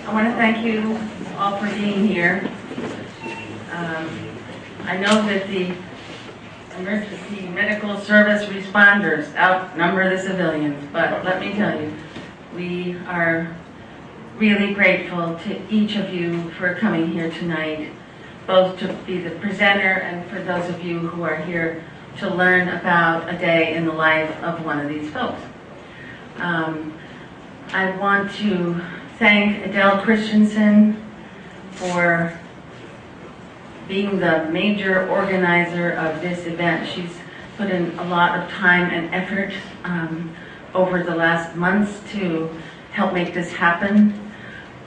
I want to thank you all for being here. I know that the emergency medical service responders outnumber the civilians, but let me tell you, we are really grateful to each of you for coming here tonight, both to be the presenter and for those of you who are here to learn about a day in the life of one of these folks. I want to thank Adele Christensen for being the major organizer of this event. She's put in a lot of time and effort over the last months to help make this happen.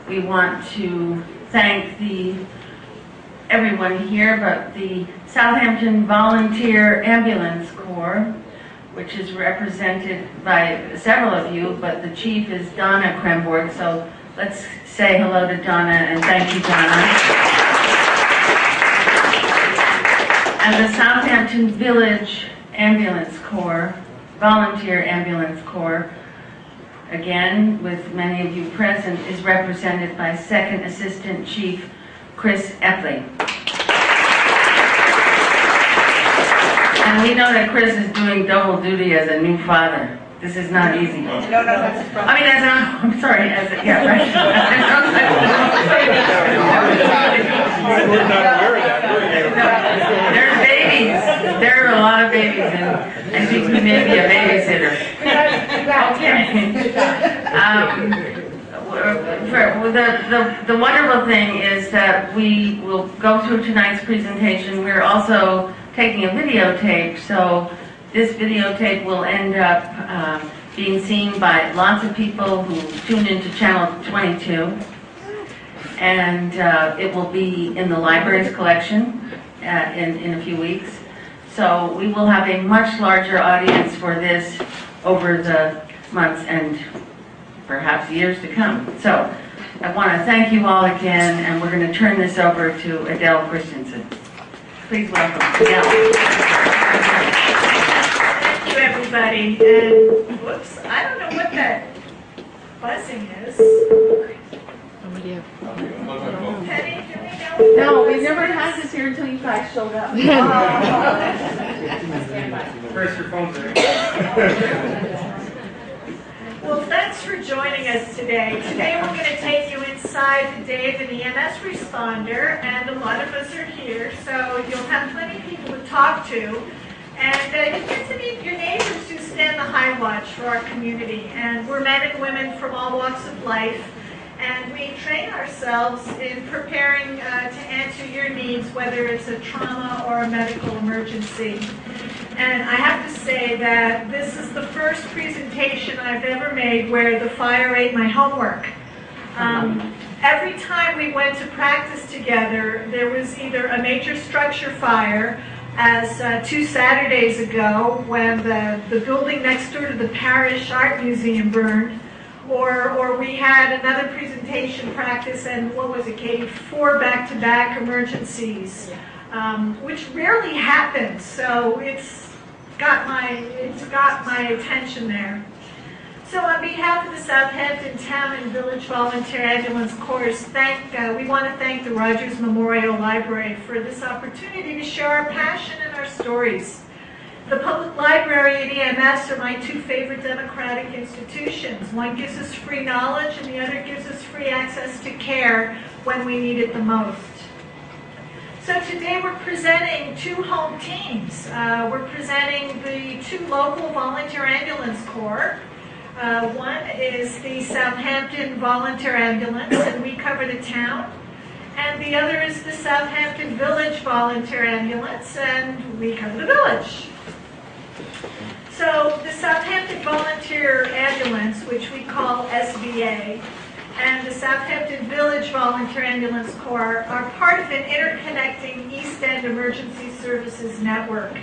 We want to thank everyone here, but the Southampton Volunteer Ambulance Corps, which is represented by several of you, but the chief is Donna Kremborg, so let's say hello to Donna and thank you, Donna. And the Southampton Village Ambulance Corps, Volunteer Ambulance Corps, again, with many of you present, is represented by Second Assistant Chief Chris Epley. And we know that Chris is doing double duty as a new father. This is not easy. No, that's a problem. I mean, I'm sorry, yeah, right. We're not aware of that. There's babies. There are a lot of babies, and I think he may be a babysitter. Okay. The wonderful thing is that we will go through tonight's presentation. We're also taking a videotape, so this videotape will end up being seen by lots of people who tune into channel 22, and it will be in the library's collection in a few weeks. So we will have a much larger audience for this over the months and perhaps years to come. So I want to thank you all again, and we're going to turn this over to Adele Christensen. Please welcome Adele. Thank you, everybody. And whoops, I don't know what that buzzing is. Penny, do we know? No, we never had this here until you guys showed up. Press your phones in. Well, thanks for joining us today. Today we're going to take you inside the day of an EMS responder, and a lot of us are here, so you'll have plenty of people to talk to. And you get to meet your neighbors who stand the high watch for our community. And we're men and women from all walks of life. And we train ourselves in preparing to answer your needs, whether it's a trauma or a medical emergency. And I have to say that this is the first presentation I've ever made where the fire ate my homework. Every time we went to practice together, there was either a major structure fire, as 2 Saturdays ago when the building next door to the Parish Art Museum burned, or we had another presentation practice and, what was it, Katie, 4 back-to-back emergencies, which rarely happens, so it's got my attention there. So on behalf of the Southampton Town and Village Volunteer Ambulance Corps, we want to thank the Rogers Memorial Library for this opportunity to share our passion and our stories. The public library and EMS are my 2 favorite democratic institutions. One gives us free knowledge and the other gives us free access to care when we need it the most. So today we're presenting 2 home teams. We're presenting the 2 local volunteer ambulance corps. One is the Southampton Volunteer Ambulance, and we cover the town. And the other is the Southampton Village Volunteer Ambulance, and we cover the village. So the Southampton Volunteer Ambulance, which we call SVA, and the Southampton Village Volunteer Ambulance Corps are part of an interconnecting East End Emergency Services network.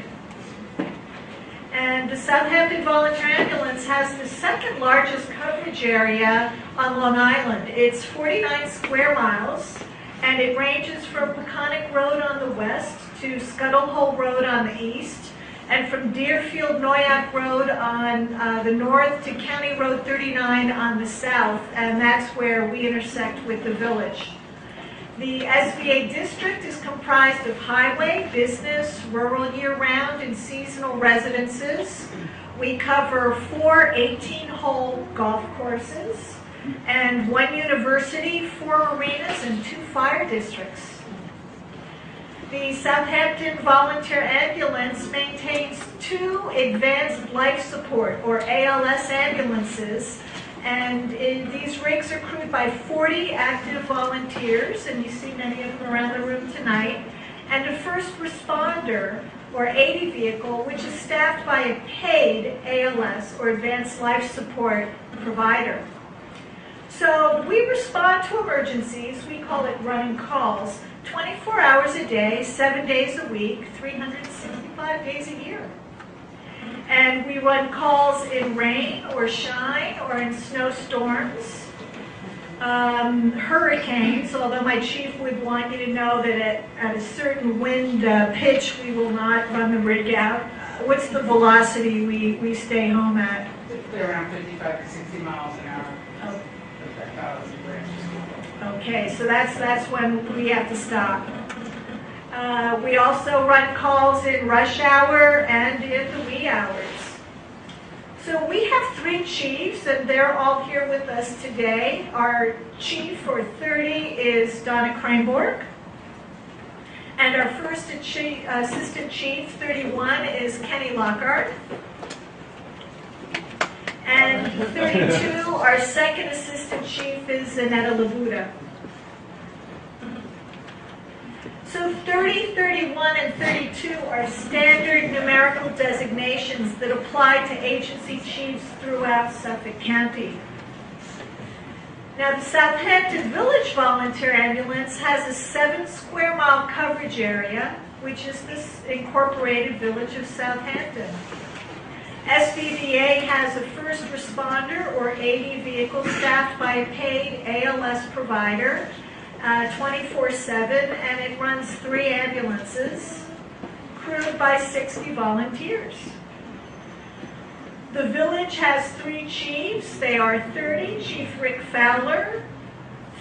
And the Southampton Volunteer Ambulance has the 2nd largest coverage area on Long Island. It's 49 square miles, and it ranges from Peconic Road on the west to Scuttle Hole Road on the east, and from Deerfield Noyak Road on the north to County Road 39 on the south, and that's where we intersect with the village. The SBA district is comprised of highway, business, rural year-round, and seasonal residences. We cover 4 18-hole golf courses, and 1 university, 4 marinas, and 2 fire districts. The Southampton Volunteer Ambulance maintains 2 advanced life support, or ALS ambulances, and these rigs are crewed by 40 active volunteers, and you see many of them around the room tonight, and a first responder, or 80 vehicle, which is staffed by a paid ALS, or advanced life support provider. So we respond to emergencies, we call it running calls, 24 hours a day, 7 days a week, 365 days a year. And we run calls in rain or shine or in snowstorms, hurricanes, although my chief would want you to know that at a certain wind pitch we will not run the rig out. What's the velocity we stay home at? They're around 55 to 60 miles an hour. Okay, so that's when we have to stop. We also run calls in rush hour and in the wee hours. So we have 3 chiefs, and they're all here with us today. Our chief for 30 is Donna Krainborg. And our first assistant chief, 31, is Kenny Lockhart. And 32, our second assistant chief is Zanetta Labuda. So 30, 31, and 32 are standard numerical designations that apply to agency chiefs throughout Suffolk County. Now, the Southampton Village Volunteer Ambulance has a 7 square mile coverage area, which is this incorporated village of Southampton. SVVA has a first responder or 80 vehicle staffed by a paid ALS provider 24/7, and it runs 3 ambulances crewed by 60 volunteers. The village has 3 chiefs. They are 30, Chief Rick Fowler,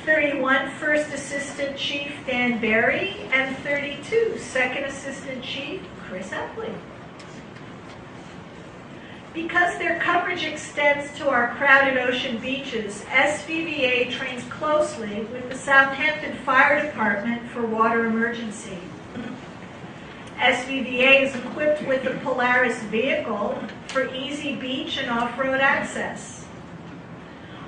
31, First Assistant Chief Dan Berry, and 32, Second Assistant Chief Chris Epley. Because their coverage extends to our crowded ocean beaches, SVVA trains closely with the Southampton Fire Department for water emergency. SVVA is equipped with a Polaris vehicle for easy beach and off-road access.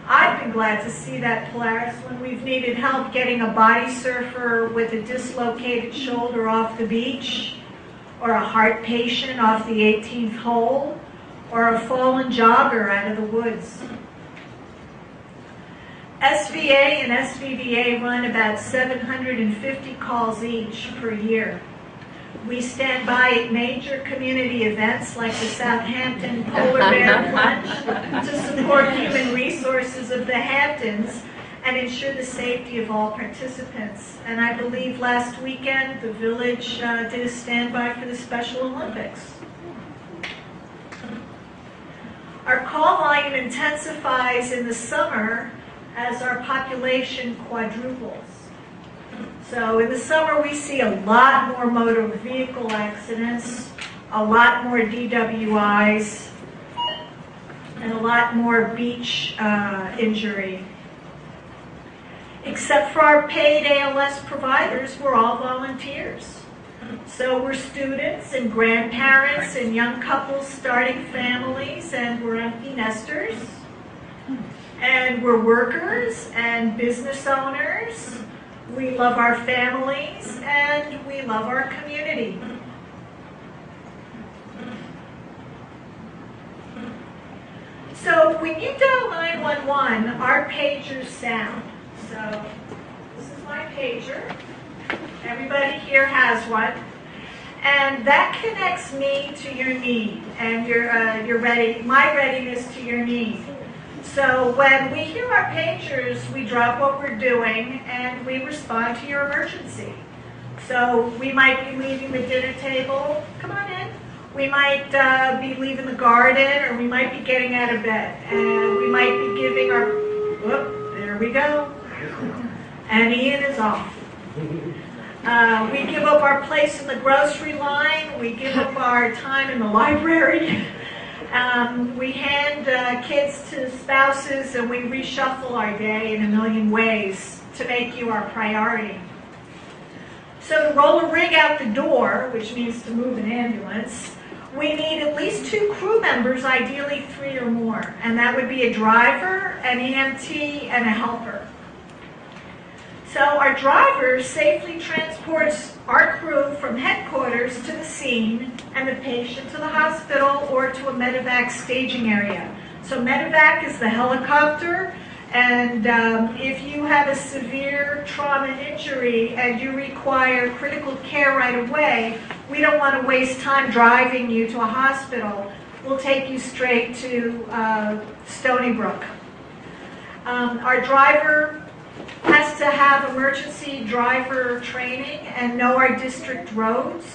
I've been glad to see that Polaris when we've needed help getting a body surfer with a dislocated shoulder off the beach, or a heart patient off the 18th hole, or a fallen jogger out of the woods. SVA and SVVA run about 750 calls each per year. We stand by at major community events like the Southampton Polar Bear Plunge to support human resources of the Hamptons and ensure the safety of all participants. And I believe last weekend the village did a standby for the Special Olympics. Our call volume intensifies in the summer as our population quadruples. So in the summer we see a lot more motor vehicle accidents, a lot more DWIs, and a lot more beach injury. Except for our paid ALS providers, we're all volunteers. So we're students and grandparents and young couples starting families, and we're empty nesters. And we're workers and business owners. We love our families and we love our community. So when you dial 911, our pagers sound. So this is my pager. Everybody here has one. And that connects me to your need and my readiness to your need. So when we hear our pagers, we drop what we're doing and we respond to your emergency. So we might be leaving the dinner table. Come on in. We might be leaving the garden, or we might be getting out of bed, and we might be giving our, whoop, there we go, and Ian is off. We give up our place in the grocery line, we give up our time in the library, we hand kids to spouses, and we reshuffle our day in a million ways to make you our priority. So to roll a rig out the door, which means to move an ambulance, we need at least 2 crew members, ideally 3 or more, and that would be a driver, an EMT, and a helper. So our driver safely transports our crew from headquarters to the scene and the patient to the hospital or to a medevac staging area. So medevac is the helicopter, and if you have a severe trauma injury and you require critical care right away, we don't want to waste time driving you to a hospital. We'll take you straight to Stony Brook. Our driver has to have emergency driver training and know our district roads.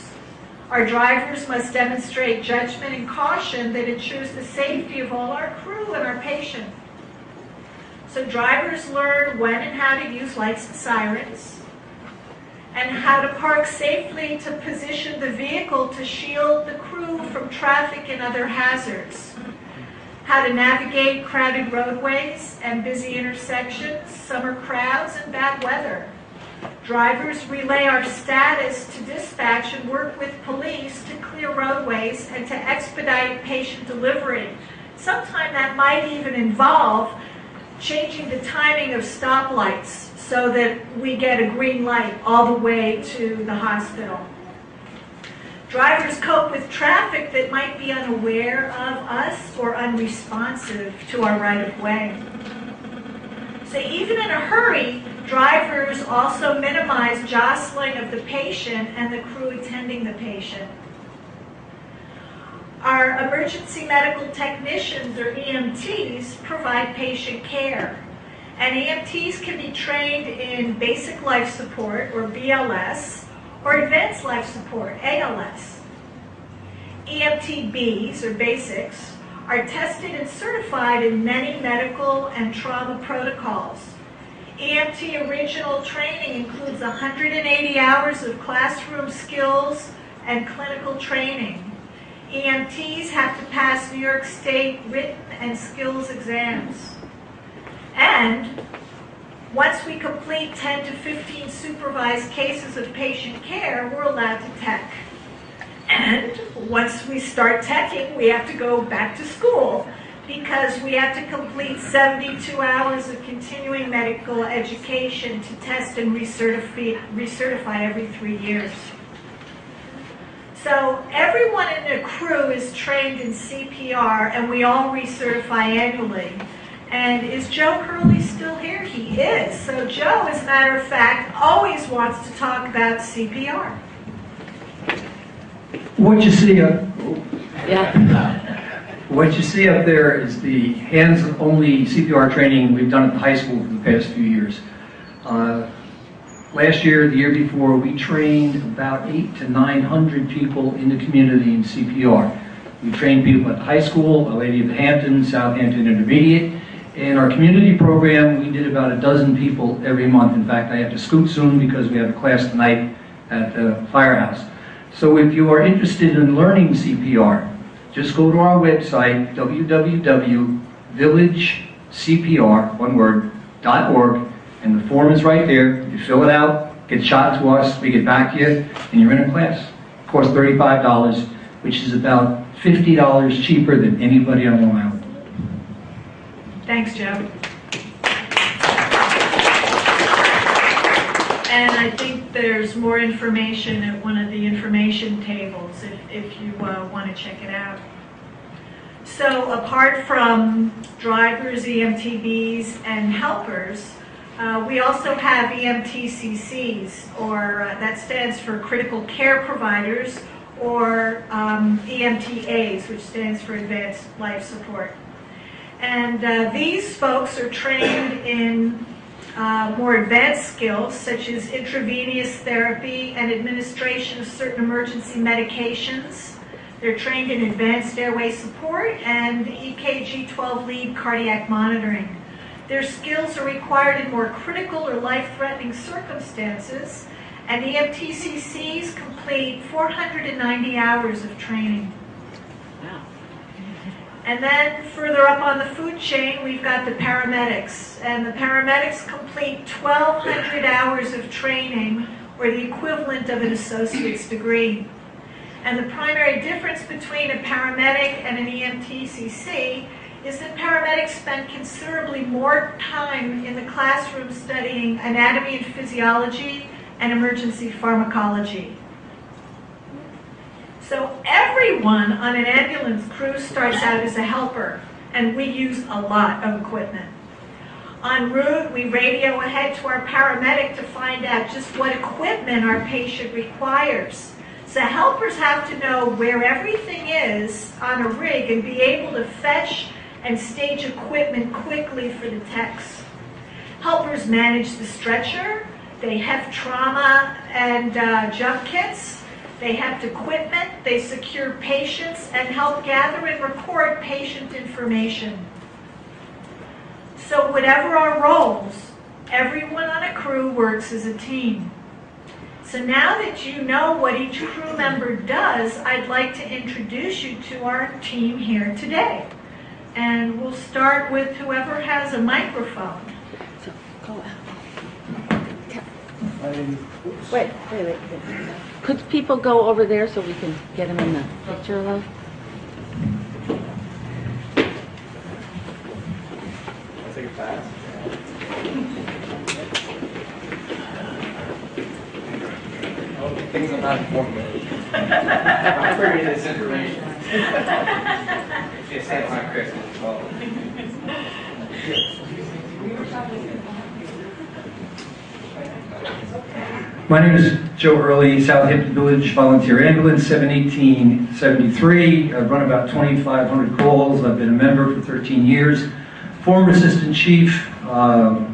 Our drivers must demonstrate judgment and caution that ensures the safety of all our crew and our patient. So drivers learn when and how to use lights and sirens, and how to park safely to position the vehicle to shield the crew from traffic and other hazards. How to navigate crowded roadways and busy intersections, summer crowds, and bad weather. Drivers relay our status to dispatch and work with police to clear roadways and to expedite patient delivery. Sometimes that might even involve changing the timing of stoplights so that we get a green light all the way to the hospital. Drivers cope with traffic that might be unaware of us or unresponsive to our right-of-way. So even in a hurry, drivers also minimize jostling of the patient and the crew attending the patient. Our emergency medical technicians, or EMTs, provide patient care. And EMTs can be trained in basic life support, or BLS, or advanced life support, ALS. EMTBs, or basics, are tested and certified in many medical and trauma protocols. EMT original training includes 180 hours of classroom skills and clinical training. EMTs have to pass New York State written and skills exams. And once we complete 10 to 15 supervised cases of patient care, we're allowed to tech. And once we start teching, we have to go back to school because we have to complete 72 hours of continuing medical education to test and recertify every 3 years. So everyone in the crew is trained in CPR, and we all recertify annually. And is Joe Curley still here? He is. So Joe, as a matter of fact, always wants to talk about CPR. What you see up, what you see up there is the hands-only CPR training we've done at the high school for the past few years. Last year, the year before, we trained about 800 to 900 people in the community in CPR. We trained people at the high school, Our Lady of the Hamptons, Southampton Intermediate. In our community program, we did about a dozen people every month. In fact, I have to scoot soon because we have a class tonight at the firehouse. So if you are interested in learning CPR, just go to our website, www.villagecpr.org, and the form is right there. You fill it out, get shot to us, we get back to you, and you're in a class. It costs $35, which is about $50 cheaper than anybody on Long Island. Thanks, Joe. And I think there's more information at one of the information tables if you want to check it out. So apart from drivers, EMTBs, and helpers, we also have EMTCCs, or that stands for Critical Care Providers, or EMTAs, which stands for Advanced Life Support. And these folks are trained in more advanced skills, such as intravenous therapy and administration of certain emergency medications. They're trained in advanced airway support and the EKG 12 lead cardiac monitoring. Their skills are required in more critical or life-threatening circumstances, and EMTCCs complete 490 hours of training. And then further up on the food chain, we've got the paramedics. And the paramedics complete 1,200 hours of training, or the equivalent of an associate's degree. And the primary difference between a paramedic and an EMTCC is that paramedics spend considerably more time in the classroom studying anatomy and physiology and emergency pharmacology. So everyone on an ambulance crew starts out as a helper, and we use a lot of equipment. En route, we radio ahead to our paramedic to find out just what equipment our patient requires. So helpers have to know where everything is on a rig and be able to fetch and stage equipment quickly for the techs. Helpers manage the stretcher, they have trauma and jump kits, they have equipment, they secure patients, and help gather and record patient information. So whatever our roles, everyone on a crew works as a team. So now that you know what each crew member does, I'd like to introduce you to our team here today. And we'll start with whoever has a microphone. So, go out. Wait. Could people go over there so we can get them in the picture, love? I'll take a pass. Things I'm not informed of. I'm privy to this information. Just had my Christmas. My name is Joe Early, Southampton Village Volunteer Ambulance, 71873. I've run about 2,500 calls. I've been a member for 13 years. Former assistant chief, former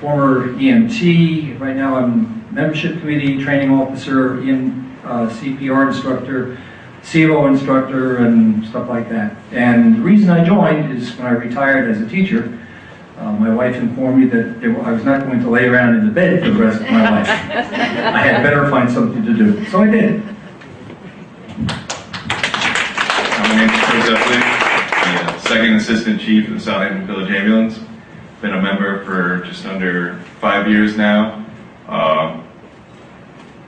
EMT. Right now I'm membership committee, training officer, CPR instructor, CVO instructor, and stuff like that. And the reason I joined is when I retired as a teacher, my wife informed me that I was not going to lay around in the bed for the rest of my life. I had better find something to do. So I did. My name is Chris Epley. I'm the second assistant chief of the Southampton Village Ambulance. Been a member for just under 5 years now.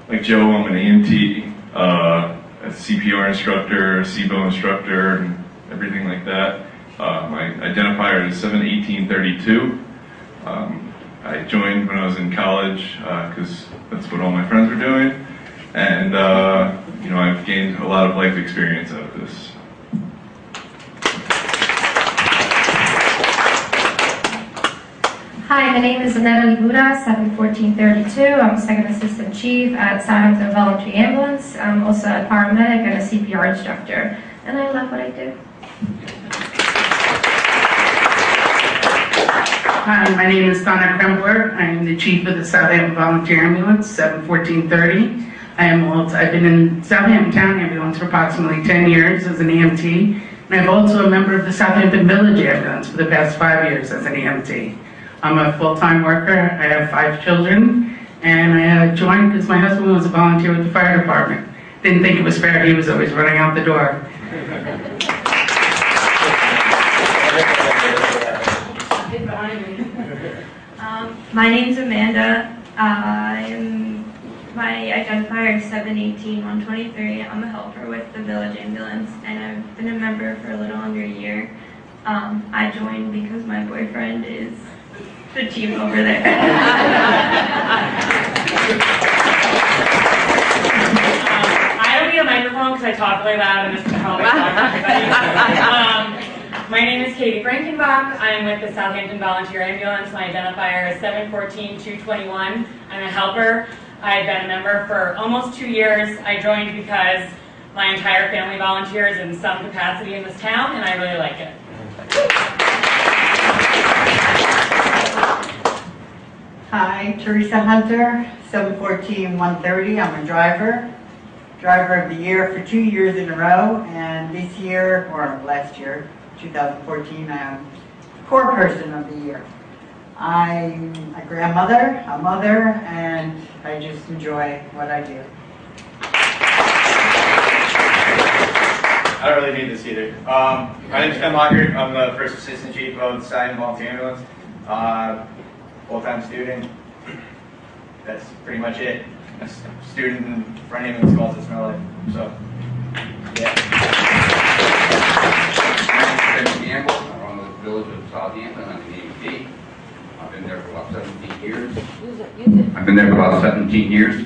Like Joe, I'm an EMT, a CPR instructor, a CVO instructor, and everything like that. My identifier is 71832. I joined when I was in college because that's what all my friends were doing, and you know, I've gained a lot of life experience out of this. Hi, my name is Natalie Buda, 71432. I'm a second assistant chief at Southampton Volunteer Ambulance. I'm also a paramedic and a CPR instructor, and I love what I do. Hi, my name is Donna Krempler. I'm the chief of the Southampton Volunteer Ambulance, 71430. I've been in Southampton Town Ambulance for approximately 10 years as an EMT, and I'm also a member of the Southampton Village Ambulance for the past 5 years as an EMT. I'm a full-time worker. I have 5 children, and I joined because my husband was a volunteer with the fire department. Didn't think it was fair. He was always running out the door. My name's Amanda. My identifier is 718123. I'm a helper with the Village Ambulance, and I've been a member for a little under a year. I joined because my boyfriend is the chief over there. I don't need a microphone because I talk really loud and this can probably talk to everybody. My name is Katie Frankenbach. I'm with the Southampton Volunteer Ambulance. My identifier is 714221. I'm a helper. I've been a member for almost 2 years. I joined because my entire family volunteers in some capacity in this town, and I really like it. Hi, Teresa Hunter, 714-130. I'm a driver Driver of the Year for 2 years in a row, and this year, or last year, 2014, I'm Core Person of the Year. I'm a grandmother, a mother, and I just enjoy what I do. I don't really need this either. My name is Ken Lockert. I'm the First Assistant Chief of the South Hampton Volunteer Ambulance. Full-time student. That's pretty much it. A student in front ambulance calls, it's my life. So, yeah. My name is Campbell. I run the village of Southampton. I'm an EMT. I've been there for about 17 years. I've been there for about 17 years.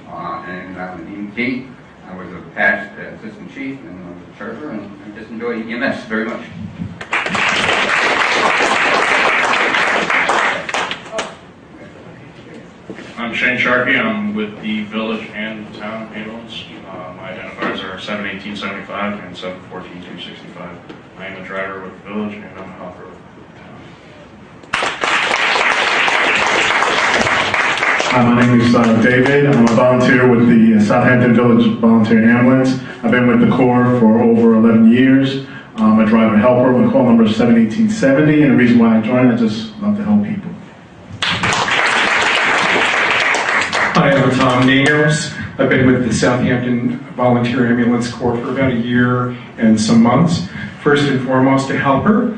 And I'm an EMT. I was a past assistant chief and I was a charger, and I just enjoy EMS very much. I'm Shane Sharkey. I'm with the village and town ambulance. My identifiers are 71875 and 714265. I am a driver with the village and I'm a helper with the town. My name is David. I'm a volunteer with the Southampton Village Volunteer Ambulance. I've been with the Corps for over 11 years. I'm a driver helper. My call number is 71870, and the reason why I joined, I just love to help people. Hi, I'm Tom Ningers. I've been with the Southampton Volunteer Ambulance Corps for about a year and some months. First and foremost, a helper,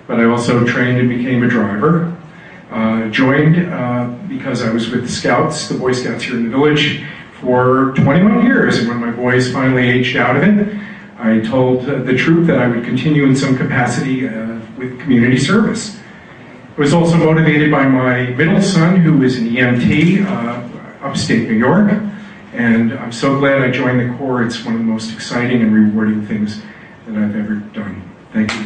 but I also trained and became a driver. Joined because I was with the Scouts, the Boy Scouts here in the village, for 21 years. And when my boys finally aged out of it, I told the troop that I would continue in some capacity with community service. I was also motivated by my middle son, who is an EMT, upstate New York, and I'm so glad I joined the Corps. It's one of the most exciting and rewarding things that I've ever done. Thank you.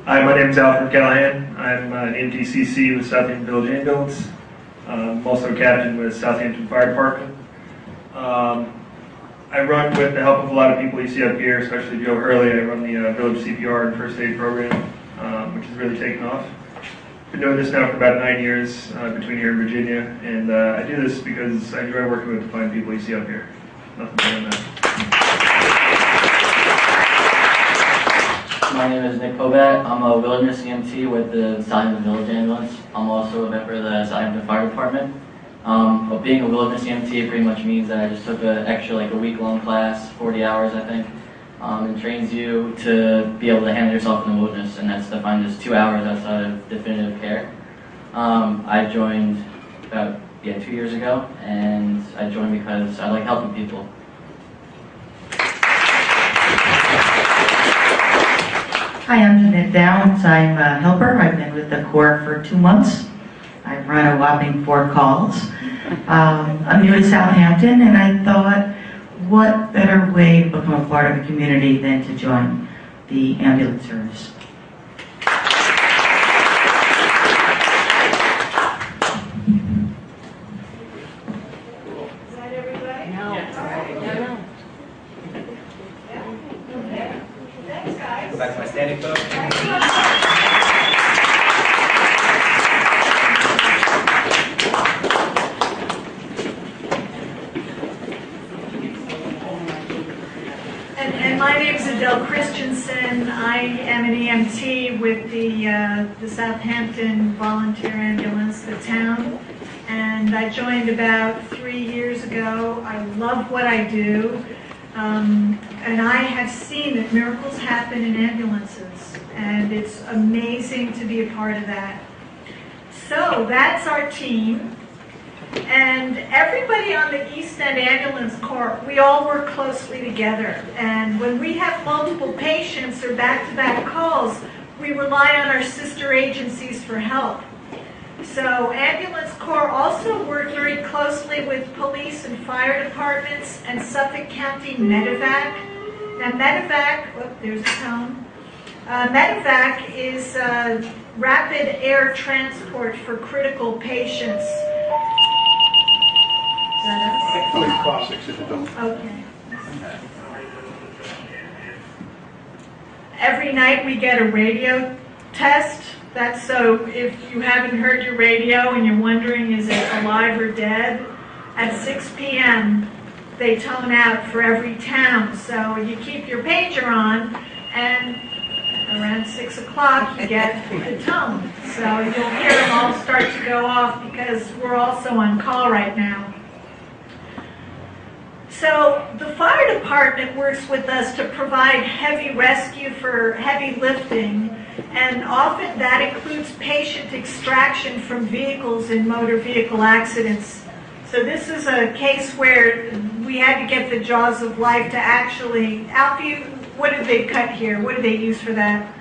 Hi, my name is Alfred Callahan. I'm an MTCC with Southampton Village Ambulance. I'm also a captain with Southampton Fire Department. I run with the help of a lot of people you see up here, especially Joe Hurley. I run the village CPR and first aid program, which has really taken off. Been doing this now for about 9 years between here and Virginia, and I do this because I enjoy working with the fine people you see up here. Nothing more than that. My name is Nick Pobat. I'm a wilderness EMT with the Southampton Village Ambulance. I'm also a member of the Southampton Fire Department. But being a wilderness EMT pretty much means that I just took an extra, like a week-long class, 40 hours I think, and trains you to be able to handle yourself in the wilderness, and that's defined as 2 hours outside of definitive care. I joined about 2 years ago, and I joined because I like helping people. Hi, I'm Jeanette Downs. I'm a helper. I've been with the Corps for 2 months. I've run a whopping 4 calls. I'm new to Southampton, and I thought, what better way to become a part of a community than to join the ambulance service? Is that everybody? No. Thanks, guys. Go back to my standing pose. And my name's Adele Christensen. I am an EMT with the Southampton Volunteer Ambulance, the town. And I joined about 3 years ago. I love what I do. And I have seen that miracles happen in ambulances. And it's amazing to be a part of that. So that's our team. And everybody on the East End Ambulance Corps, we all work closely together. And when we have multiple patients or back-to-back calls, we rely on our sister agencies for help. So Ambulance Corps also work very closely with police and fire departments and Suffolk County Medevac. Now Medevac, there's a tone. Medevac is rapid air transport for critical patients. Okay. Every night we get a radio test That's so if you haven't heard your radio and you're wondering is it alive or dead, at 6 p.m. they tone out for every town. So you keep your pager on and around 6 o'clock you get the tone. So you'll hear them all start to go off because we're also on call right now. So the fire department works with us to provide heavy rescue for heavy lifting, and often that includes patient extraction from vehicles in motor vehicle accidents. So this is a case where we had to get the jaws of life to actually, Alfie, what did they cut here? What did they use for that?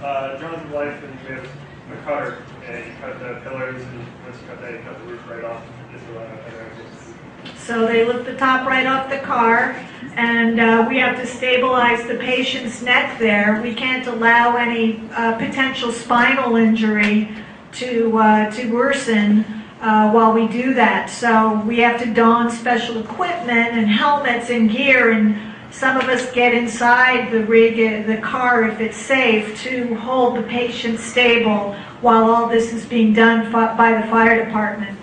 Jaws of life, and we have a cutter, and you cut the pillars, and once you cut that, you cut the roof right off. So they lift the top right off the car, and we have to stabilize the patient's neck there. We can't allow any potential spinal injury to worsen while we do that. So we have to don special equipment and helmets and gear, and some of us get inside the car if it's safe to hold the patient stable while all this is being done by the fire department.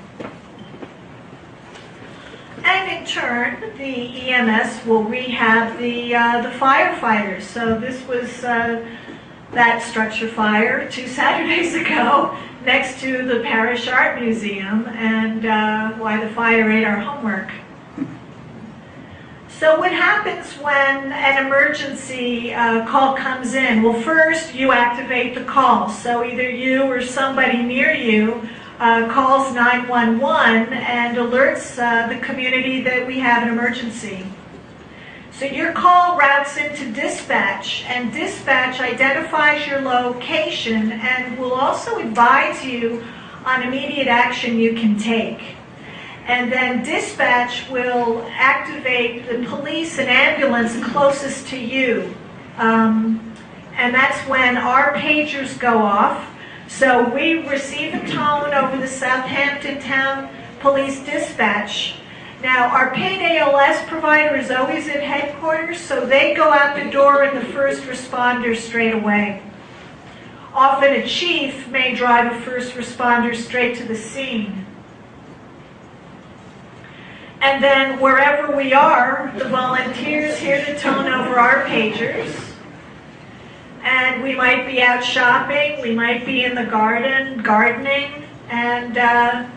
And in turn, the EMS will rehab the firefighters. So this was that structure fire 2 Saturdays ago next to the Parish Art Museum, and why the fire ate our homework. So what happens when an emergency call comes in? Well, first you activate the call. So either you or somebody near you calls 911 and alerts the community that we have an emergency. So your call routes into dispatch, and dispatch identifies your location and will also advise you on immediate action you can take. And then dispatch will activate the police and ambulance closest to you. And that's when our pagers go off. So we receive a tone over the Southampton Town Police Dispatch. Now, our paid ALS provider is always at headquarters, so they go out the door and the first responder straight away. Often a chief may drive a first responder straight to the scene. And then wherever we are, the volunteers hear the tone over our pagers. And we might be out shopping, we might be in the gardening, and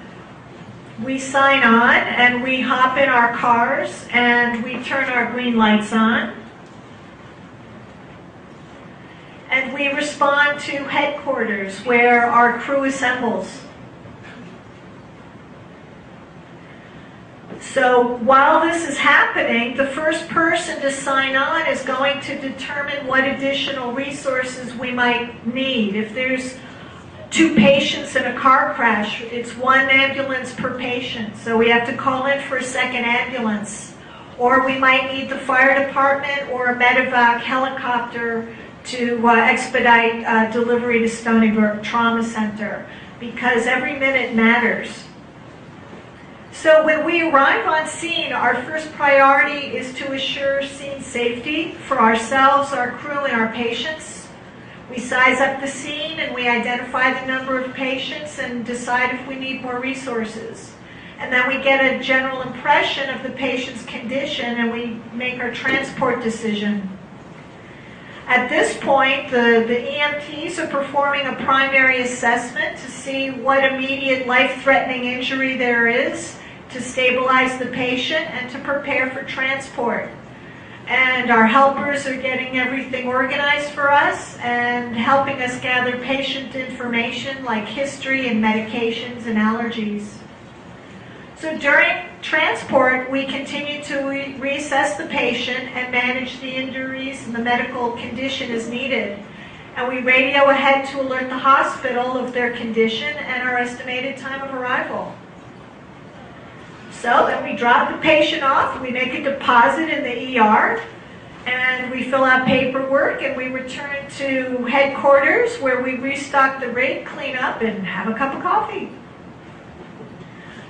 we sign on and we hop in our cars and we turn our green lights on. And we respond to headquarters where our crew assembles. So while this is happening, the first person to sign on is going to determine what additional resources we might need. If there's 2 patients in a car crash, it's 1 ambulance per patient. So we have to call in for a second ambulance. Or we might need the fire department or a medevac helicopter to expedite delivery to Stony Brook Trauma Center, because every minute matters. So when we arrive on scene, our first priority is to assure scene safety for ourselves, our crew, and our patients. We size up the scene and we identify the number of patients and decide if we need more resources. And then we get a general impression of the patient's condition and we make our transport decision. At this point, the EMTs are performing a primary assessment to see what immediate life-threatening injury there is, to stabilize the patient and to prepare for transport. And our helpers are getting everything organized for us and helping us gather patient information like history and medications and allergies. So during transport, we continue to reassess the patient and manage the injuries and the medical condition as needed. And we radio ahead to alert the hospital of their condition and our estimated time of arrival. So then we drop the patient off, we make a deposit in the ER, and we fill out paperwork, and we return to headquarters where we restock the rig, clean up, and have a cup of coffee.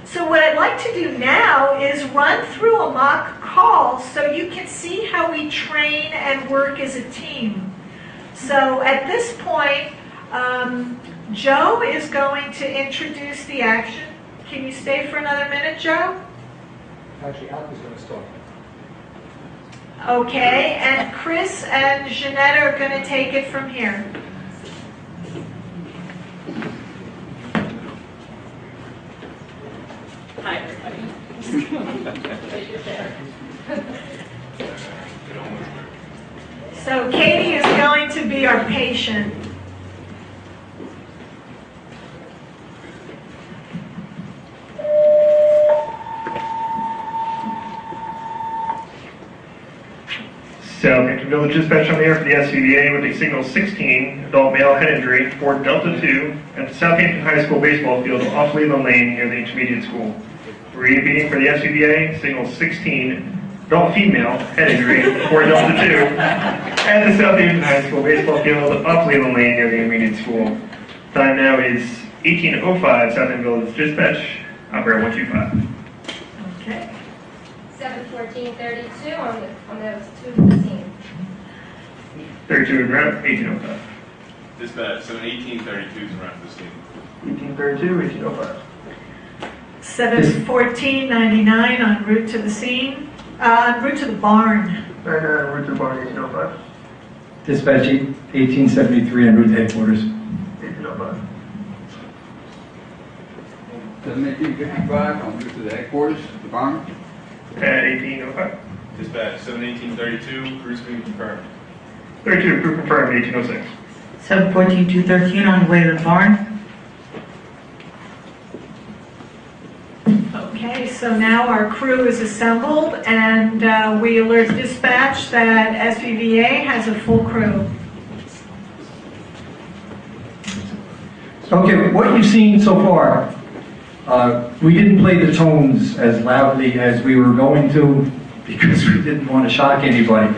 So what I'd like to do now is run through a mock call so you can see how we train and work as a team. So at this point, Joe is going to introduce the action. Can you stay for another minute, Joe? Actually, Alp is going to start. Okay, and Chris and Jeanette are going to take it from here. Hi, everybody. So Katie is going to be our patient. Southampton Village Dispatch on the air for the SCBA with a signal 16, adult male head injury, Fort Delta 2, at the Southampton High School baseball field off Leland Lane near the intermediate school. Repeating for the SCBA, signal 16, adult female head injury, Fort Delta 2, at the Southampton High School baseball field off Leland Lane near the intermediate school. Time now is 18:05, Southampton Village Dispatch, operator 125. Okay. 7:14:32 on those two to the scene. 32 is around 18:05. Dispatch, 7:18:32 is around the scene. 18:32, 18:05. 7:14:99 en route to the scene, en route to the barn. Right now, route to the barn, 18:05. Dispatch 1873 en route to headquarters. 18:05. 7:18:55 on route to the headquarters, the barn. At 18:05. Dispatch, 7:18:32, cruise speed confirmed. 32, crew confirmed, 18:06. 714-213 on the way to the barn. Okay, so now our crew is assembled and we alert dispatch that SVVA has a full crew. Okay, what you've seen so far, we didn't play the tones as loudly as we were going to because we didn't want to shock anybody.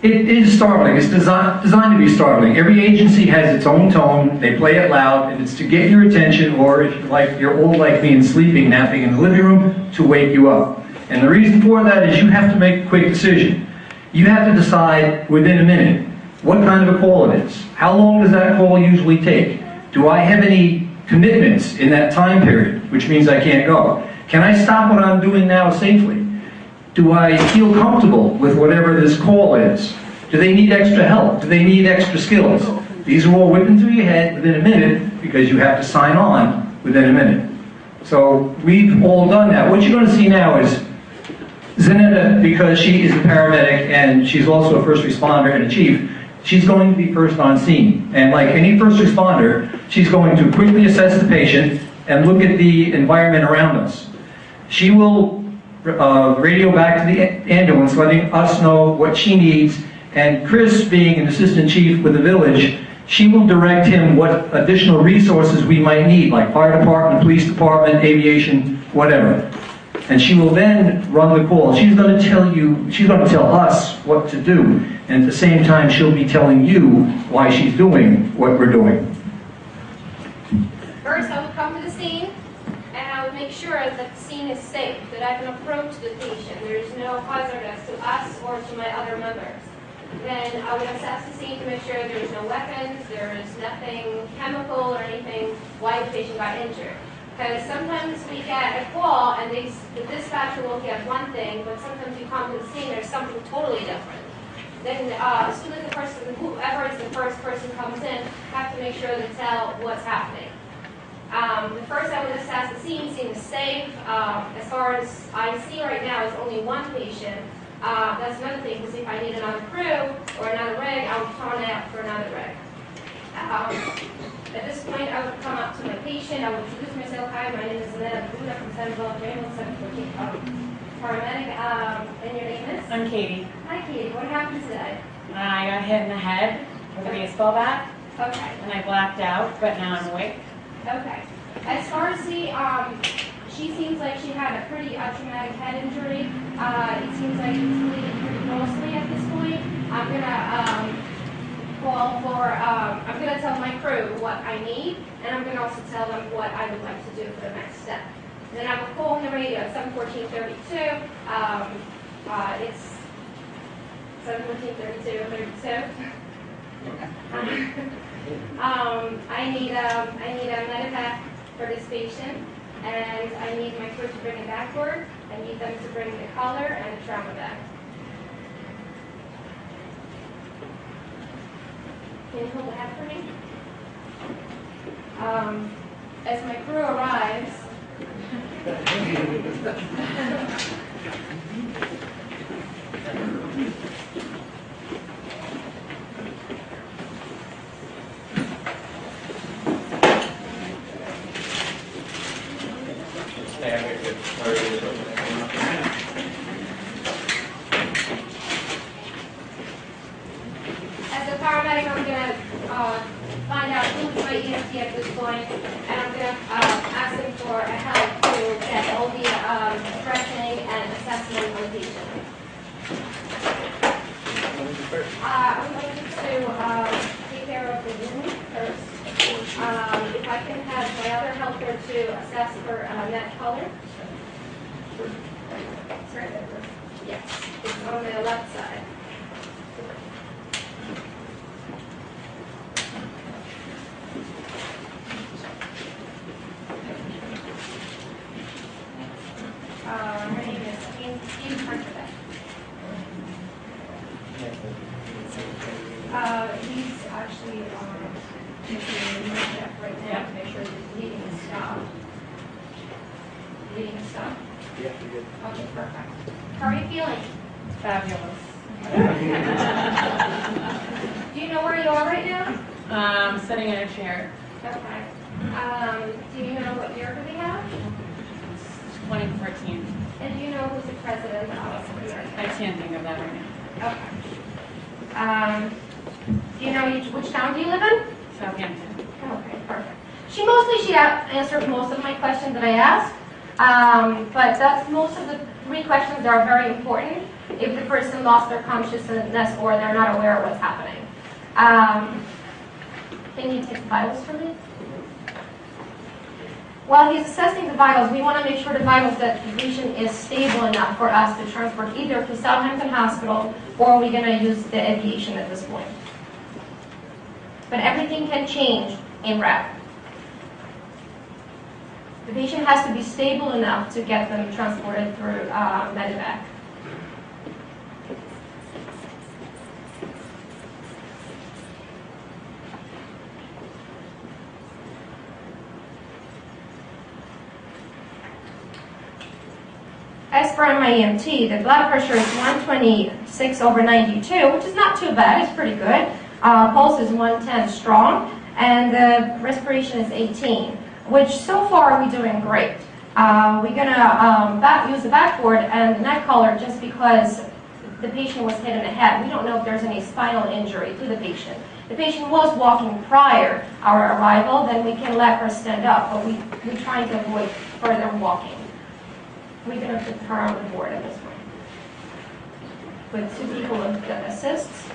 It is startling. It's designed to be startling. Every agency has its own tone. They play it loud, and it's to get your attention, or if you're old like me and sleeping, napping in the living room, to wake you up. And the reason for that is you have to make a quick decision. You have to decide within a minute what kind of a call it is. How long does that call usually take? Do I have any commitments in that time period, which means I can't go? Can I stop what I'm doing now safely? Do I feel comfortable with whatever this call is? Do they need extra help? Do they need extra skills? These are all whipping through your head within a minute because you have to sign on within a minute. So we've all done that. What you're going to see now is Zanetta, because she is a paramedic and she's also a first responder and a chief, she's going to be first on scene. And like any first responder, she's going to quickly assess the patient and look at the environment around us. She will radio back to the ambulance, letting us know what she needs. And Chris, being an assistant chief with the village, she will direct him what additional resources we might need, like fire department, police department, aviation, whatever. And she will then run the call. She's going to tell you, she's going to tell us what to do. And at the same time, she'll be telling you why she's doing what we're doing. First, I would come to the scene, and I would make sure that the scene is safe, that I can approach the patient. There is no hazardous to us or to my other members. Then I would assess the scene to make sure there is no weapons, there is nothing chemical or anything why the patient got injured. Because sometimes we get a call and the dispatcher will get one thing, but sometimes you come to the scene, there's something totally different. Then as soon as the person, whoever is the first person comes in, have to make sure to tell what's happening. The first I would assess the scene is safe. As far as I see right now, it's only one patient. That's another thing, because if I need another crew or another rig, I would turn out for another rig. At this point, I would come up to my patient, I would introduce myself. Hi, my name is Zanetta Buda from Central Ambulance 714 paramedic, and your name is? I'm Katie. Hi, Katie. What happened today? I got hit in the head with a baseball bat. Okay. And I blacked out, but now I'm awake. Okay. As far as she seems like she had a pretty traumatic head injury. It seems like it's bleeding pretty grossly at this point. I'm gonna tell my crew what I need, and I'm gonna also tell them what I would like to do for the next step. Then I will call on the radio at 71432. It's 71432. I need a medevac for this patient, and I need my crew to bring a backboard. I need them to bring the collar and the trauma bag. Can you hold the hat for me? As my crew arrives, as a paramedic, I'm going to find out who's my EMT at this point, and I'm going to ask them for help to get all the dressing and assessment on the patient. I'm going to take care of the wound first. If I can have my other helper to assess for neck color. Sorry, yes, it's on the left side. Her name is Steve Hunterbeck. He's actually making a check right now to make sure the bleeding is stopped. Bleeding is stopped? Yeah, you're good. Okay, perfect. How are you feeling? Fabulous. Do you know where you are right now? Sitting in a chair. Okay. Do you know what year do we have? 2014. And do you know who's the president of the I can't think of that right now. Okay. Do you know which town do you live in? Southampton. Okay, perfect. She answered most of my questions that I asked, but that's most of the 3 questions that are very important if the person lost their consciousness or they're not aware of what's happening. Can you take the vitals for me? While he's assessing the vitals, we want to make sure the vitals that the patient is stable enough for us to transport either to Southampton Hospital or we're going to use the aviation at this point. But everything can change en route. The patient has to be stable enough to get them transported through medevac. As per my EMT, the blood pressure is 126/92, which is not too bad. It's pretty good. Pulse is 110 strong, and the respiration is 18, which so far we're doing great. We're going to use the backboard and the neck collar just because the patient was hit in the head. We don't know if there's any spinal injury to the patient. The patient was walking prior our arrival, then we can let her stand up, but we're trying to avoid further walking. We're going to put her on the board at this point with 2 people that assists.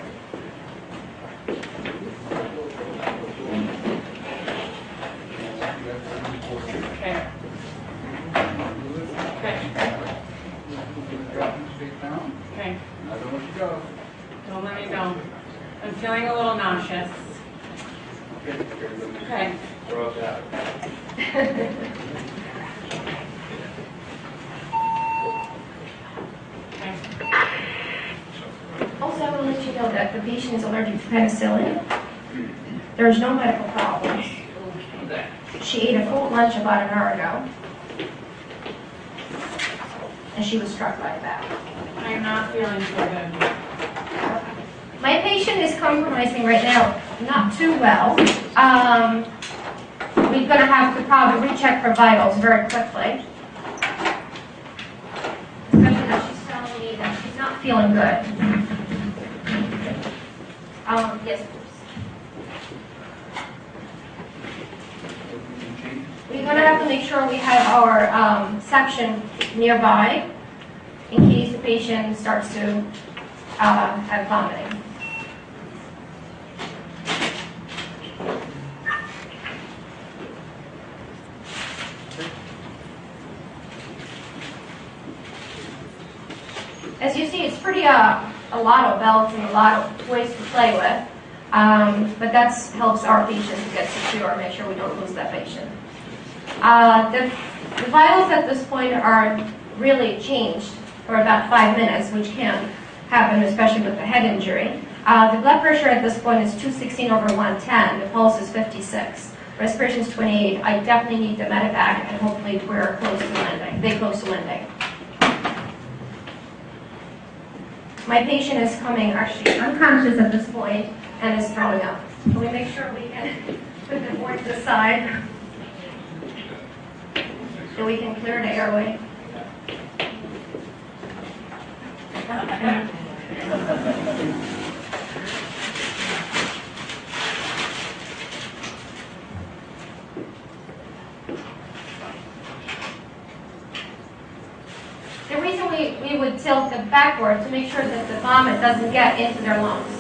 Okay. Okay. Don't let me go. I'm feeling a little nauseous. Okay. Throw it out. Also, I want to let you know that the patient is allergic to penicillin. There's no medical problems. She ate a full lunch about an hour ago, and she was struck by a bat. I'm not feeling so good. My patient is compromising right now, not too well. We're going to have to probably recheck her vitals very quickly. Especially that she's telling me that she's not feeling good. Yes, please. We're going to have to make sure we have our section nearby in case the patient starts to have vomiting. As you see, it's pretty a lot of belts and a lot of ways to play with. But that helps our patient to get secure, make sure we don't lose that patient. The vitals at this point are really changed for about 5 minutes, which can happen, especially with the head injury. The blood pressure at this point is 216/110. The pulse is 56. Respiration is 28. I definitely need the medevac, and hopefully we're close to landing. They close to landing. My patient is coming actually unconscious at this point and is throwing up. Can we make sure we can put the board to the side so we can clear the airway? The reason we would tilt it backward to make sure that the vomit doesn't get into their lungs.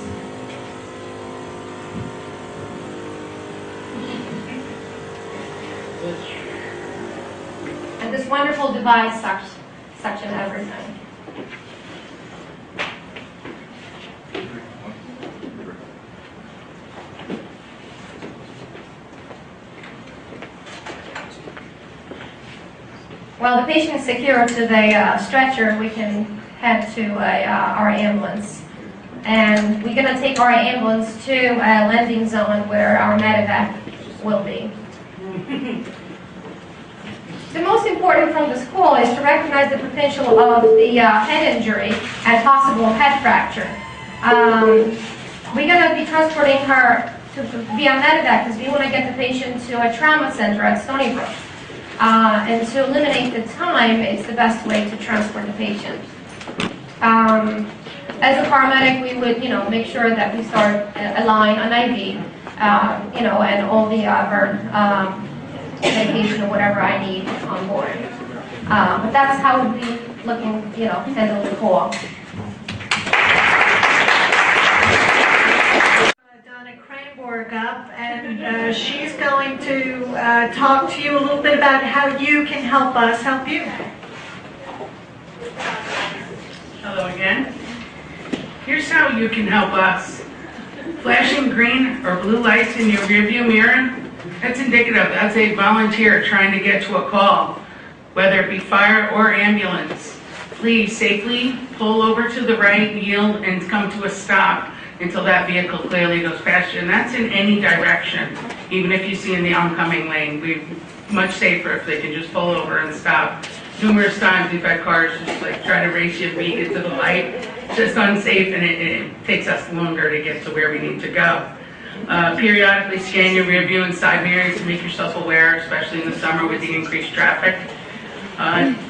And this wonderful device suction everything. While the patient is secured to the stretcher, we can head to our ambulance. And we're going to take our ambulance to a landing zone where our medevac will be. The most important from this call is to recognize the potential of the head injury and possible head fracture. We're going to be transporting her via medevac because we want to get the patient to a trauma center at Stony Brook. And to eliminate the time, it's the best way to transport the patient. As a paramedic, we would, make sure that we start a line, an IV, and all the other medication or whatever I need on board. But that's how we'd be looking, handle the call. Up, and she's going to talk to you a little bit about how you can help us help you. Hello again. Here's how you can help us. Flashing green or blue lights in your rearview mirror, that's indicative. That's a volunteer trying to get to a call, whether it be fire or ambulance. Please safely pull over to the right, yield, and come to a stop until that vehicle clearly goes past you. And that's in any direction. Even if you see in the oncoming lane, we're much safer if they can just pull over and stop. Numerous times we've had cars just try to race you beat it to the light. It's just unsafe, and it takes us longer to get to where we need to go. Periodically scan your rear view and side mirrors to make yourself aware, especially in the summer with the increased traffic.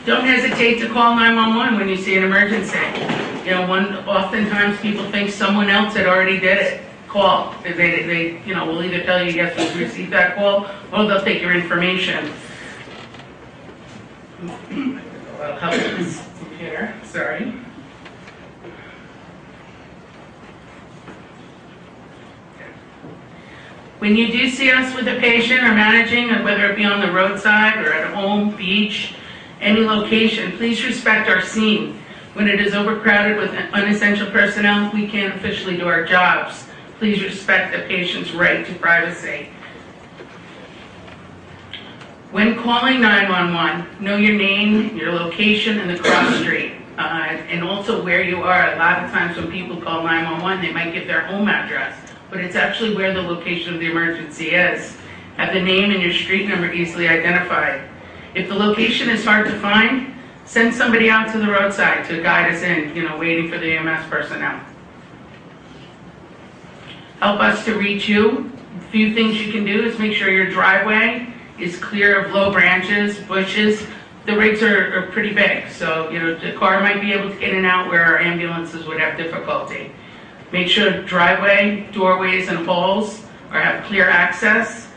Don't hesitate to call 911 when you see an emergency. Oftentimes people think someone else had already did it. Call. They will either tell you yes, we've received that call, or they'll take your information. I'll help with this computer. Sorry. When you do see us with a patient or managing, whether it be on the roadside or at home, beach, any location, please respect our scene. When it is overcrowded with unessential personnel, we can't officially do our jobs. Please respect the patient's right to privacy. When calling 911, know your name, your location, and the cross street, and also where you are. A lot of times when people call 911, they might give their home address, but it's actually where the location of the emergency is. Have the name and your street number easily identified. If the location is hard to find, send somebody out to the roadside to guide us in, waiting for the EMS personnel. Help us to reach you. A few things you can do is make sure your driveway is clear of low branches, bushes. The rigs are pretty big, so the car might be able to get in and out where our ambulances would have difficulty. Make sure driveway, doorways, and holes have clear access.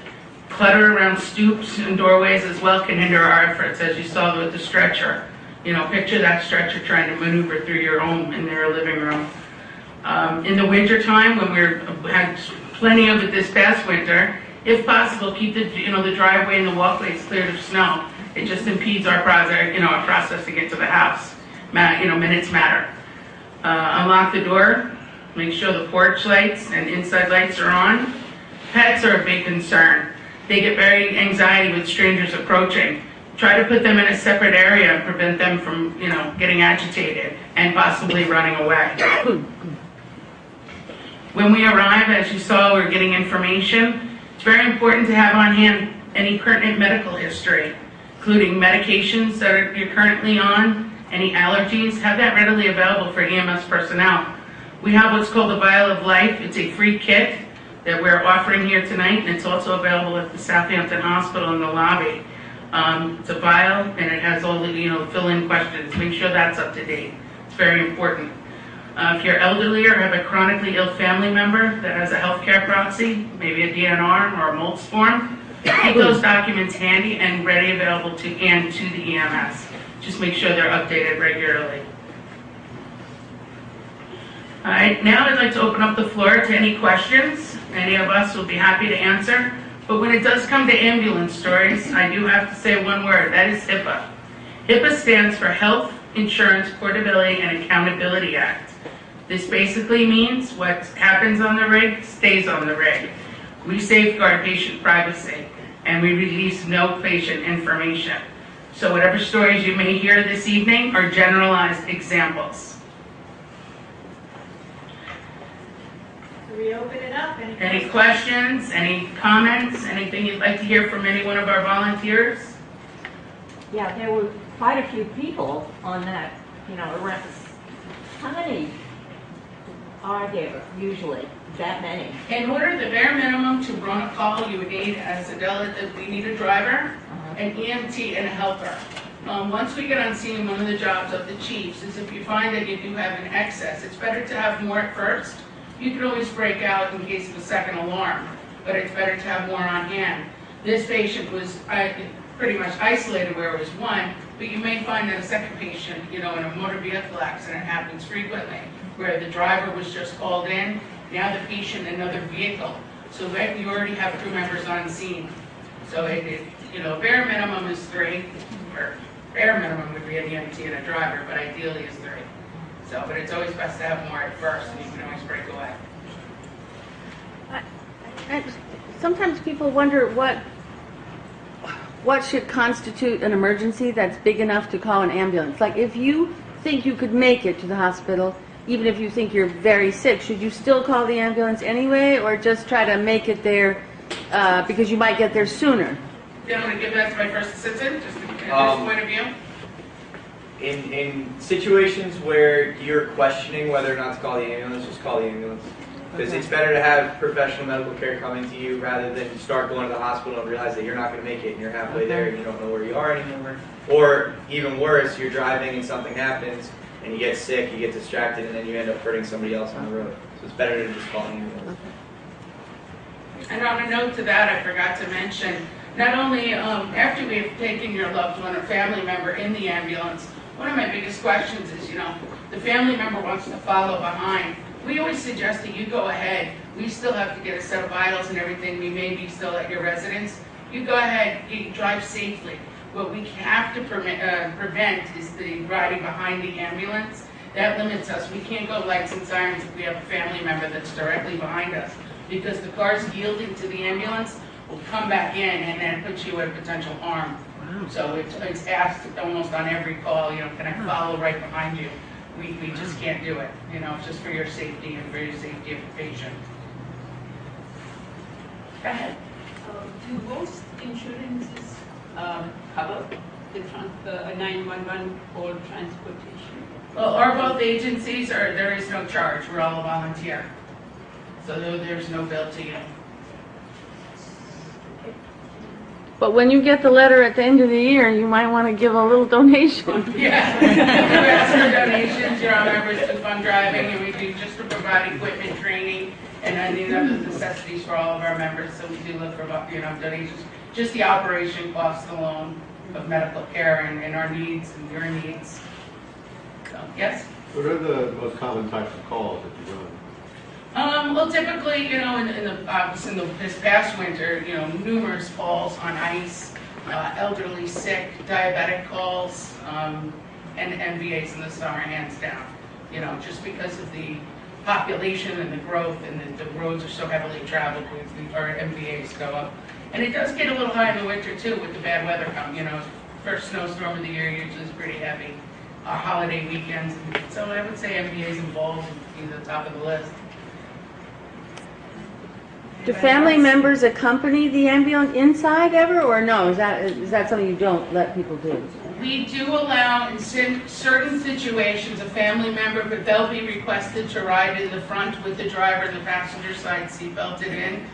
Clutter around stoops and doorways as well can hinder our efforts, as you saw with the stretcher. Picture that stretcher trying to maneuver through your home in their living room. In the winter time, when we had plenty of it this past winter, if possible, keep the the driveway and the walkways cleared of snow. It just impedes our process to get to the house. Minutes matter. Unlock the door Make sure the porch lights and inside lights are on. Pets are a big concern. They get very anxiety with strangers approaching. Try to put them in a separate area and prevent them from, getting agitated and possibly running away. When we arrive, as you saw, we're getting information. It's very important to have on hand any pertinent medical history, including medications that you're currently on, any allergies. Have that readily available for EMS personnel. We have what's called the Vial of Life. It's a free kit that we're offering here tonight, and it's also available at the Southampton Hospital in the lobby. It's a vial, and it has all the fill-in questions. Make sure that's up to date. It's very important. If you're elderly or have a chronically ill family member that has a healthcare proxy, maybe a DNR or a MOLTS form, keep those documents handy and ready available to hand to the EMS. Just make sure they're updated regularly. All right, now I'd like to open up the floor to any questions. Any of us will be happy to answer. But when it does come to ambulance stories, I do have to say one word. That is HIPAA. HIPAA stands for Health Insurance Portability and Accountability Act. This basically means what happens on the rig stays on the rig. We safeguard patient privacy, and we release no patient information. So whatever stories you may hear this evening are generalized examples. We open it up. Any questions, any comments, anything you'd like to hear from any one of our volunteers? Yeah, there were quite a few people on that, around. How many are there usually? That many? In order, the bare minimum to run a call, you would need, as a delegate, we need a driver, an EMT, and a helper. Once we get on scene, one of the jobs of the chiefs is if you find that you do have an excess, it's better to have more at first. You can always break out in case of a second alarm, but it's better to have more on hand. This patient was pretty much isolated where it was one, but you may find that a second patient, in a motor vehicle accident happens frequently, where the driver was just called in, now the patient in another vehicle. So that you already have crew members on scene. So bare minimum is 3, or bare minimum would be an EMT and a driver, but ideally is 3. So, but it's always best to have more at first, and you can always break away. Sometimes people wonder what should constitute an emergency that's big enough to call an ambulance. Like if you think you could make it to the hospital, even if you think you're very sick, should you still call the ambulance anyway, or just try to make it there because you might get there sooner? Yeah, I'm going to give that to my first assistant, just from this point of view. In situations where you're questioning whether or not to call the ambulance, just call the ambulance. Because it's better to have professional medical care coming to you rather than start going to the hospital and realize that you're not going to make it and you're halfway there and you don't know where you are anymore. Or even worse, you're driving and something happens and you get sick, you get distracted, and then you end up hurting somebody else on the road. So it's better to just call an ambulance. And on a note to that, I forgot to mention, not only after we've taken your loved one or family member in the ambulance, one of my biggest questions is, the family member wants to follow behind. We always suggest that you go ahead. We still have to get a set of vitals and everything. We may be still at your residence. You go ahead, you drive safely. What we have to prevent is the riding behind the ambulance. That limits us. We can't go lights and sirens if we have a family member that's directly behind us, because the cars yielding to the ambulance will come back in and then put you at potential harm. Wow. So it's asked almost on every call, can I follow right behind you? We just can't do it, just for your safety and for your safety of the patient. Go ahead. Do most insurances cover the 911 call transportation? Well, our both agencies there is no charge. We're all a volunteer. So there's no bill to you. But when you get the letter at the end of the year, you might want to give a little donation. Yeah, we ask for donations. Our members do fund driving, and we do just to provide equipment, training, and any other necessities for all of our members. So we do look for donations. Just the operation costs alone of medical care and our needs and your needs. So yes. What are the most common types of calls that you run? Well, typically, this past winter, numerous calls on ice, elderly, sick, diabetic calls, and MVAs in the summer, hands down. Just because of the population and the growth, and the roads are so heavily traveled, our MVAs go up. And it does get a little high in the winter too with the bad weather come, first snowstorm of the year usually is pretty heavy. Holiday weekends, so I would say MVAs involved would be the top of the list. Do family members accompany the ambulance inside ever, or no? Is that something you don't let people do? We do allow in certain situations a family member, but they'll be requested to ride in the front with the driver and the passenger side seatbelted in.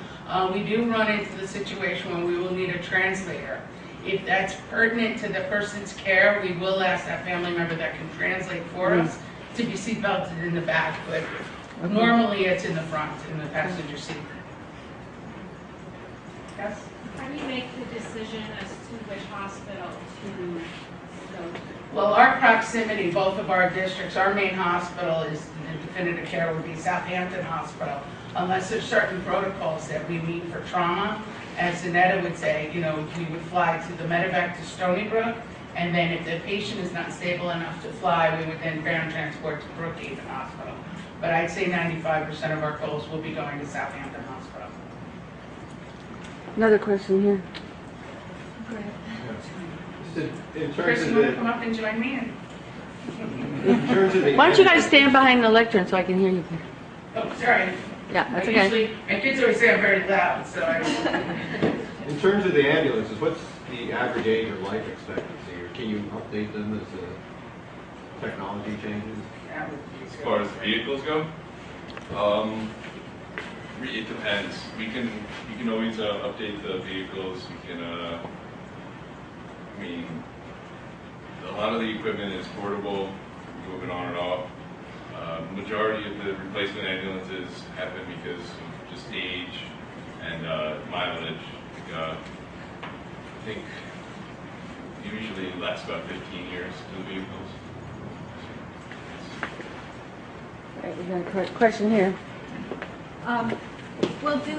We do run into the situation when we will need a translator. If that's pertinent to the person's care, we will ask that family member that can translate for us to be seatbelted in the back, but normally it's in the front, in the passenger seat. Yes? How do you make the decision as to which hospital to go to? Well, our proximity, both of our districts, our main hospital is, the definitive care would be Southampton Hospital, unless there's certain protocols that we meet for trauma. As Zanetta would say, we would fly to the medevac to Stony Brook, and then if the patient is not stable enough to fly, we would then ground transport to Brookhaven Hospital. But I'd say 95% of our calls will be going to Southampton Hospital. Another question here. In Chris, terms you of want to come up and join me? in terms of the Why don't you guys stand behind the lectern so I can hear you? Oh, sorry. Yeah, that's I okay. usually, my kids always say I'm very loud, so I in terms of the ambulances, what's the average age of life expectancy, or can you update them as the technology changes? As far as vehicles go, it depends. We can always update the vehicles. We can, I mean, a lot of the equipment is portable, move it on and off. Majority of the replacement ambulances happen because of just age and mileage. I think usually it lasts about 15 years to the vehicles. All right, we got a question here. Well, do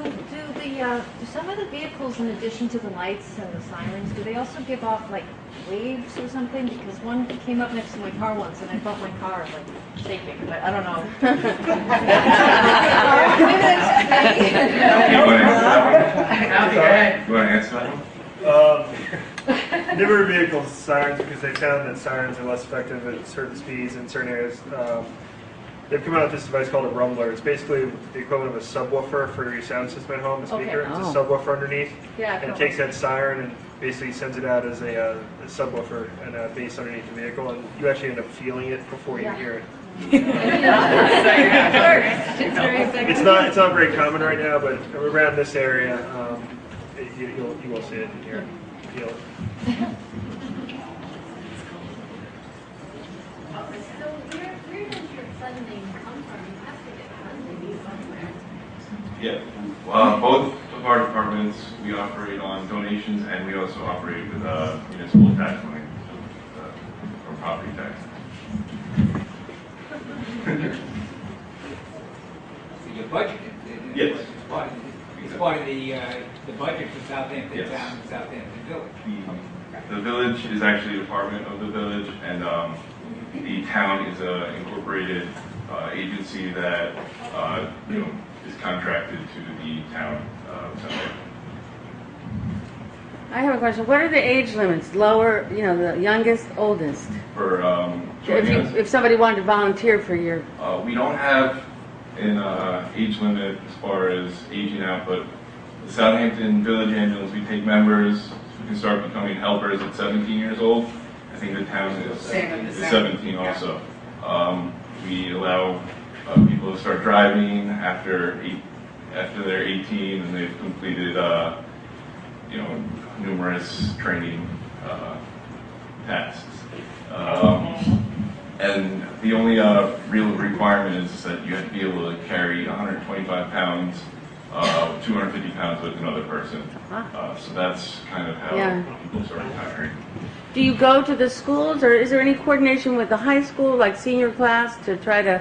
some of the vehicles, in addition to the lights and the sirens, do they also give off like waves or something? Because one came up next to my car once, and I felt my car like shaking, but I don't know. You want to answer that one? Newer vehicles, sirens, because they found that sirens are less effective at certain speeds in certain areas. They've come out with this device called a rumbler. It's basically the equivalent of a subwoofer for your sound system at home, a speaker. Okay. It's a subwoofer underneath. Yeah, and it takes that siren and basically sends it out as a subwoofer and a bass underneath the vehicle, and you actually end up feeling it before you hear it. It's not very common right now, but around this area, you will see it and hear it, feel it. So where does your funding come from? You have to get funding somewhere. Yeah, both of our departments, we operate on donations, and we also operate with municipal tax money, or property tax. Your budget? Yes. It's part of the budget for Southampton Yes. Town and Southampton Village. The village is actually a department of the village, and the town is an incorporated agency that is contracted to the town center. I have a question. What are the age limits? Lower, the youngest, oldest? For joining us, If somebody wanted to volunteer for your... we don't have an age limit as far as aging out, but the Southampton Village Ambulance, we take members who can start becoming helpers at 17 years old. I think the town is 17 also. We allow people to start driving after they're 18 and they've completed numerous training tasks. And the only real requirement is that you have to be able to carry 125 pounds, 250 pounds with another person. So that's kind of how people start retiring. Do you go to the schools, or is there any coordination with the high school, like senior class, to try to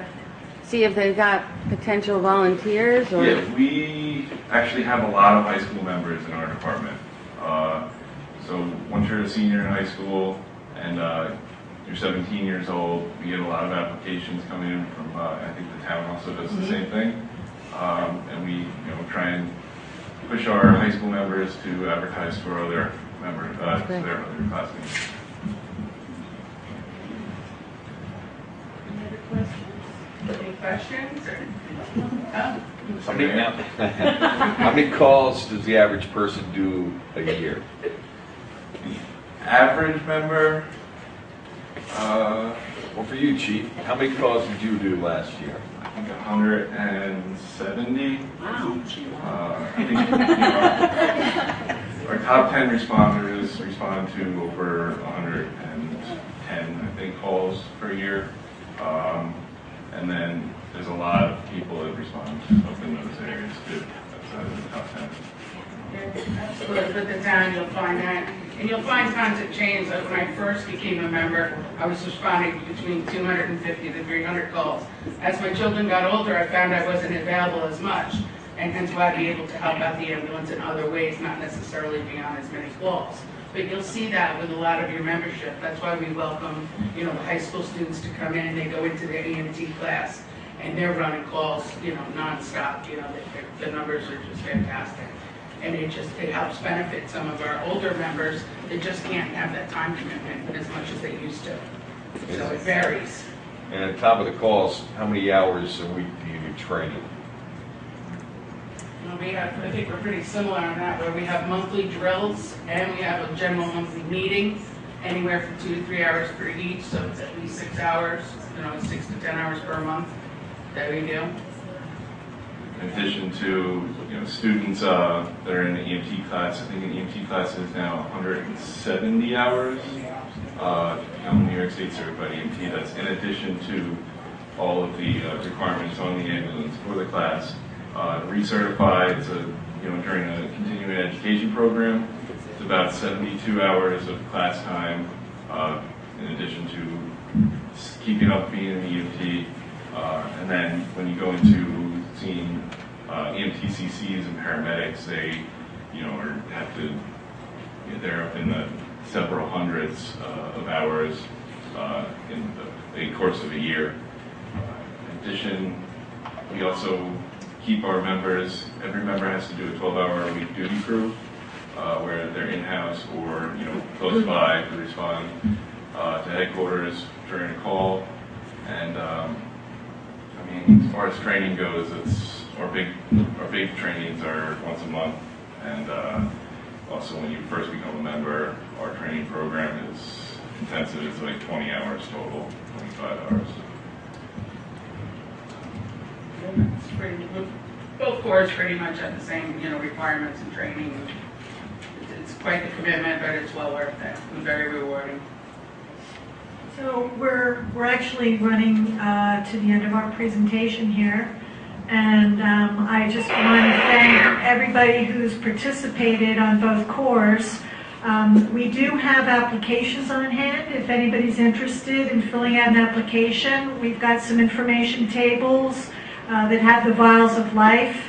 see if they've got potential volunteers? Or? Yeah, we actually have a lot of high school members in our department. So once you're a senior in high school and you're 17 years old, we get a lot of applications coming in from, I think the town also does the same thing. And we try and push our high school members to advertise for other members, to their other classmates. Any questions? How many calls does the average person do a year? Average member? Well, for you, Chief, how many calls did you do last year? I think 170. Wow. I think our top 10 responders respond to over 110, I think, calls per year. And then there's a lot of people that respond up in those areas too, outside of the top 10. Absolutely, with the town, you'll find that. And you'll find times it changed. Like when I first became a member, I was responding between 250 to 300 calls. As my children got older, I found I wasn't available as much, and hence why I'd be able to help out the ambulance in other ways, not necessarily be on as many calls. But you'll see that with a lot of your membership. That's why we welcome, the high school students to come in. They go into their EMT class, and they're running calls, nonstop. The numbers are just fantastic. And it helps benefit some of our older members that just can't have that time commitment as much as they used to. So it varies. And on top of the calls, how many hours a week do you do training? I think we're pretty similar on that, where we have monthly drills and we have a general monthly meeting, anywhere from 2 to 3 hours per each, so it's at least 6 hours, 6 to 10 hours per month that we do. In addition to students that are in the EMT class, I think an EMT class is now 170 hours to become New York State certified EMT. That's in addition to all of the requirements on the ambulance for the class. Recertified, during a continuing education program, it's about 72 hours of class time, in addition to keeping up being an EMT. And then when you go into seeing EMTCCs and paramedics, they, they're up in the several hundreds of hours in the course of a year. In addition, we also keep our members, every member has to do a 12-hour-a-week duty crew, where they're in-house or, close by to respond to headquarters during a call. And as far as training goes, our big trainings are once a month, and also when you first become a member, our training program is intensive. It's like 20 hours total, 25 hours. It's both corps pretty much have the same, requirements and training. It's quite the commitment, but it's well worth it and very rewarding. So we're actually running to the end of our presentation here, and I just want to thank everybody who's participated on both corps. We do have applications on hand if anybody's interested in filling out an application. We've got some information tables that have the vials of life,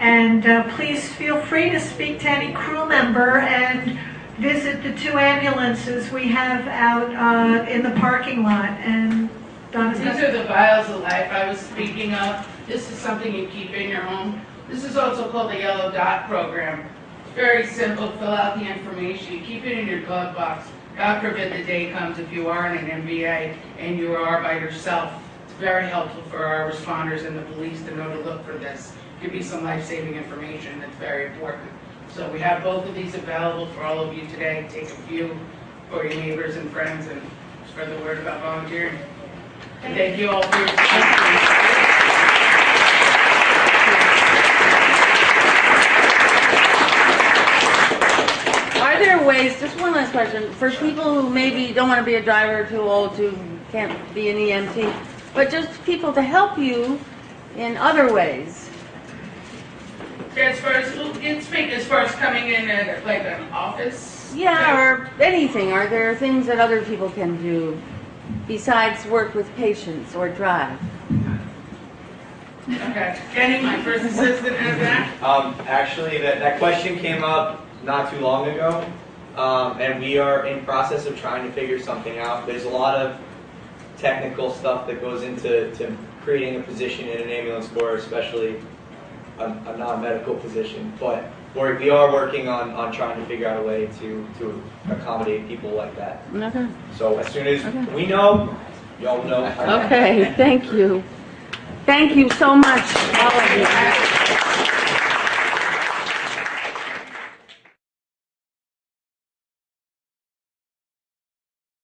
and please feel free to speak to any crew member and visit the 2 ambulances we have out in the parking lot. And Donna's These are the vials of life I was speaking of. This is something you keep in your home. This is also called the Yellow Dot Program. It's very simple. Fill out the information. You keep it in your glove box. God forbid the day comes if you are in an MVA and you are by yourself. It's very helpful for our responders and the police to know to look for this. Give you some life-saving information that's very important. So we have both of these available for all of you today. Take a few for your neighbors and friends and spread the word about volunteering. And thank you all for your participation. Are there ways, just one last question, for people who maybe don't want to be a driver, too old, can't be an EMT, but just people to help you in other ways? As far as coming in at like an office? Yeah, or anything. Are there things that other people can do besides work with patients or drive? Okay. Kenny, my first assistant, has that? Actually, that question came up not too long ago. and we are in process of trying to figure something out. There's a lot of technical stuff that goes into creating a position in an ambulance corps, especially a non-medical position. But we are working on trying to figure out a way to accommodate people like that. Okay. So as soon as we know, y'all know. Okay, thank you. Thank you so much, all of you.